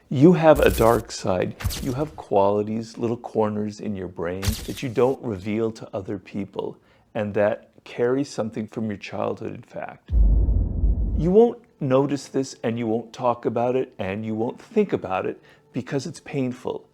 You have a dark side. You have qualities, little corners in your brain that you don't reveal to other people and that carry something from your childhood, in fact. You won't notice this and you won't talk about it and you won't think about it because it's painful.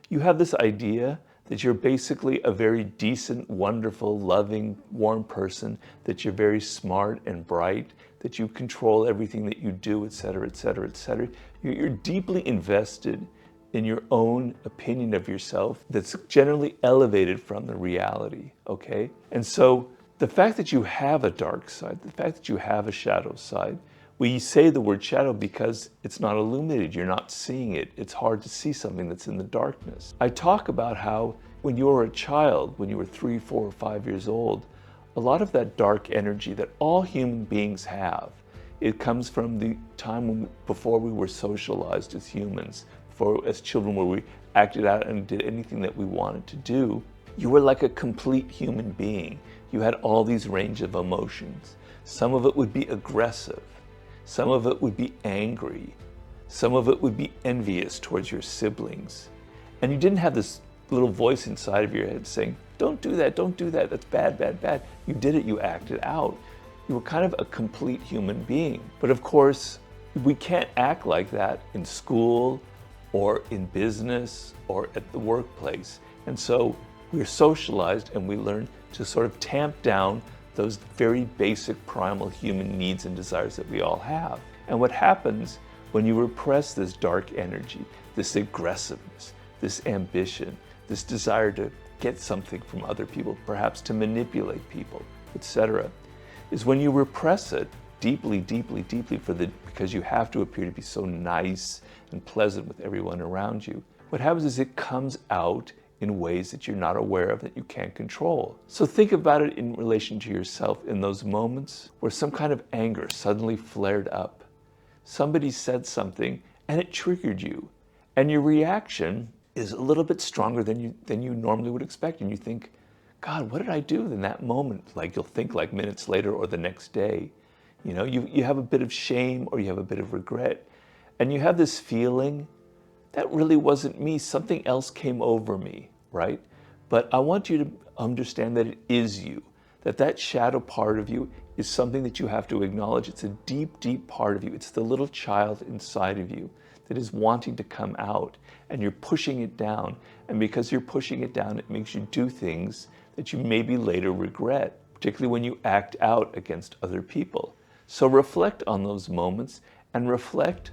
You have this idea that you're basically a very decent, wonderful, loving, warm person, that you're very smart and bright, that you control everything that you do, etc., etc., etc. You're deeply invested in your own opinion of yourself that's generally elevated from the reality, okay? And so the fact that you have a dark side, the fact that you have a shadow side, we say the word shadow because it's not illuminated, you're not seeing it. It's hard to see something that's in the darkness. I talk about how when you were a child, when you were 3, 4, or 5 years old, a lot of that dark energy that all human beings have, it comes from the time before we were socialized as humans, as children where we acted out and did anything that we wanted to do. You were like a complete human being. You had all these range of emotions. Some of it would be aggressive. Some of it would be angry. Some of it would be envious towards your siblings. And you didn't have this little voice inside of your head saying, don't do that, that's bad, bad, bad. You did it, you acted out. You were kind of a complete human being. But of course, we can't act like that in school or in business or at the workplace. And so we're socialized and we learn to sort of tamp down those very basic primal human needs and desires that we all have. And what happens when you repress this dark energy, this aggressiveness, this ambition, this desire to get something from other people, perhaps to manipulate people, etc., is when you repress it deeply, deeply, deeply because you have to appear to be so nice and pleasant with everyone around you. What happens is it comes out in ways that you're not aware of, that you can't control. So think about it in relation to yourself in those moments where some kind of anger suddenly flared up. Somebody said something and it triggered you. And your reaction is a little bit stronger than you normally would expect. And you think, God, what did I do in that moment? Like you'll think like minutes later or the next day. You know, you have a bit of shame or you have a bit of regret. And you have this feeling, that really wasn't me, something else came over me, right? But I want you to understand that it is you, that shadow part of you is something that you have to acknowledge. It's a deep, deep part of you. It's the little child inside of you that is wanting to come out, and you're pushing it down. And because you're pushing it down, it makes you do things that you maybe later regret, particularly when you act out against other people. So reflect on those moments and reflect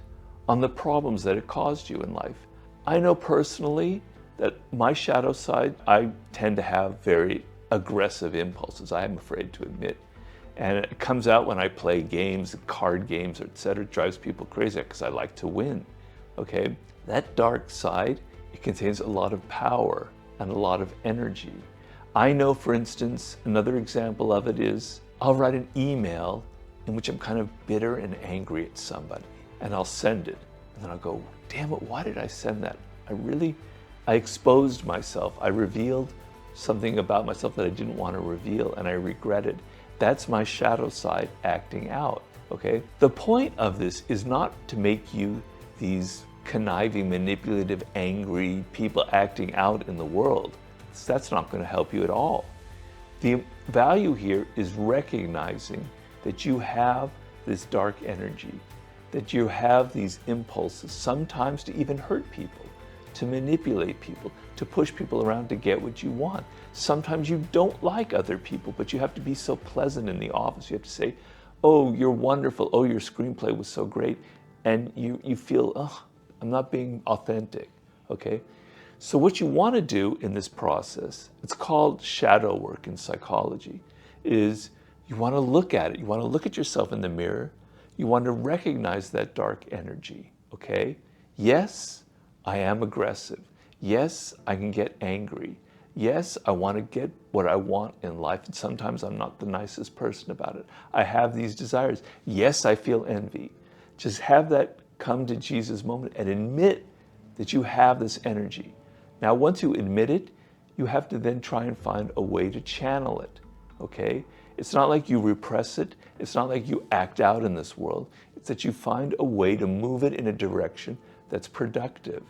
on the problems that it caused you in life. I know personally that my shadow side, I tend to have very aggressive impulses, I am afraid to admit. And it comes out when I play games, card games, etc. It drives people crazy because I like to win, okay? That dark side, it contains a lot of power and a lot of energy. I know, for instance, another example of it is I'll write an email in which I'm kind of bitter and angry at somebody. And I'll send it. And then I'll go, damn it, why did I send that? I exposed myself. I revealed something about myself that I didn't want to reveal, and I regretted. That's my shadow side acting out, okay? The point of this is not to make you these conniving, manipulative, angry people acting out in the world. That's not going to help you at all. The value here is recognizing that you have this dark energy, that you have these impulses, sometimes to even hurt people, to manipulate people, to push people around to get what you want. Sometimes you don't like other people, but you have to be so pleasant in the office. You have to say, oh, you're wonderful. Oh, your screenplay was so great. And you feel, oh, I'm not being authentic, okay? So what you want to do in this process, it's called shadow work in psychology, is you want to look at it. You want to look at yourself in the mirror. You want to recognize that dark energy, okay? Yes, I am aggressive. Yes, I can get angry. Yes, I want to get what I want in life, and sometimes I'm not the nicest person about it. I have these desires. Yes, I feel envy. Just have that come to Jesus moment and admit that you have this energy. Now, once you admit it, you have to then try and find a way to channel it, okay? It's not like you repress it. It's not like you act out in this world. It's that you find a way to move it in a direction that's productive.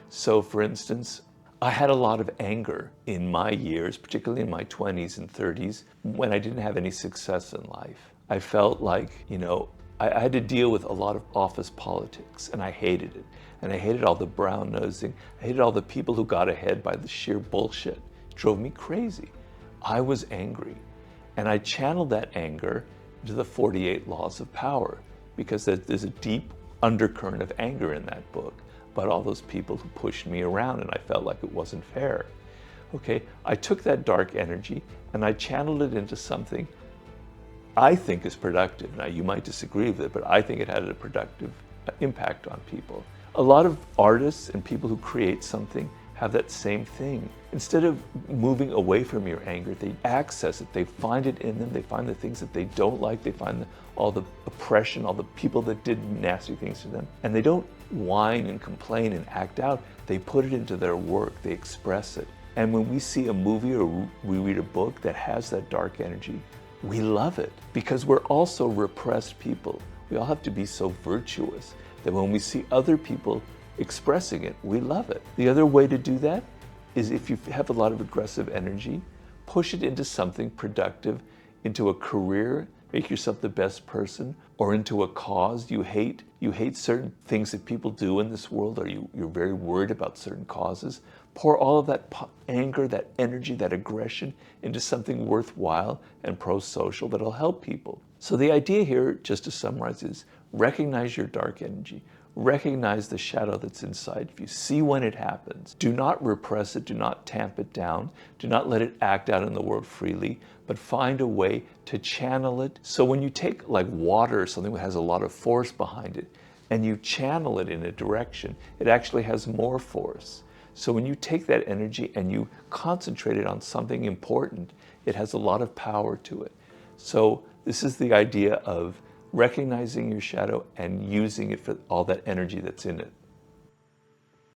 So for instance, I had a lot of anger in my years, particularly in my 20s and 30s, when I didn't have any success in life. I felt like, I had to deal with a lot of office politics, and I hated it. And I hated all the brown nosing. I hated all the people who got ahead by the sheer bullshit. It drove me crazy. I was angry. And I channeled that anger into the 48 Laws of Power, because there's a deep undercurrent of anger in that book about all those people who pushed me around, and I felt like it wasn't fair. Okay, I took that dark energy and I channeled it into something I think is productive. Now, you might disagree with it, but I think it had a productive impact on people. A lot of artists and people who create something have that same thing. Instead of moving away from your anger, they access it, they find it in them, they find the things that they don't like, they find all the oppression, all the people that did nasty things to them, and they don't whine and complain and act out. They put it into their work, they express it. And when we see a movie or we read a book that has that dark energy, we love it, because we're also repressed people. We all have to be so virtuous that when we see other people expressing it, we love it. The other way to do that is, if you have a lot of aggressive energy, push it into something productive, into a career, make yourself the best person, or into a cause you hate. You hate certain things that people do in this world, or you're very worried about certain causes. Pour all of that anger, that energy, that aggression into something worthwhile and pro-social that'll help people. So the idea here, just to summarize, is recognize your dark energy. Recognize the shadow that's inside of you. See when it happens. Do not repress it. Do not tamp it down. Do not let it act out in the world freely, but find a way to channel it. So when you take like water or something that has a lot of force behind it, and you channel it in a direction, it actually has more force. So when you take that energy and you concentrate it on something important, it has a lot of power to it. So this is the idea of recognizing your shadow and using it for all that energy that's in it.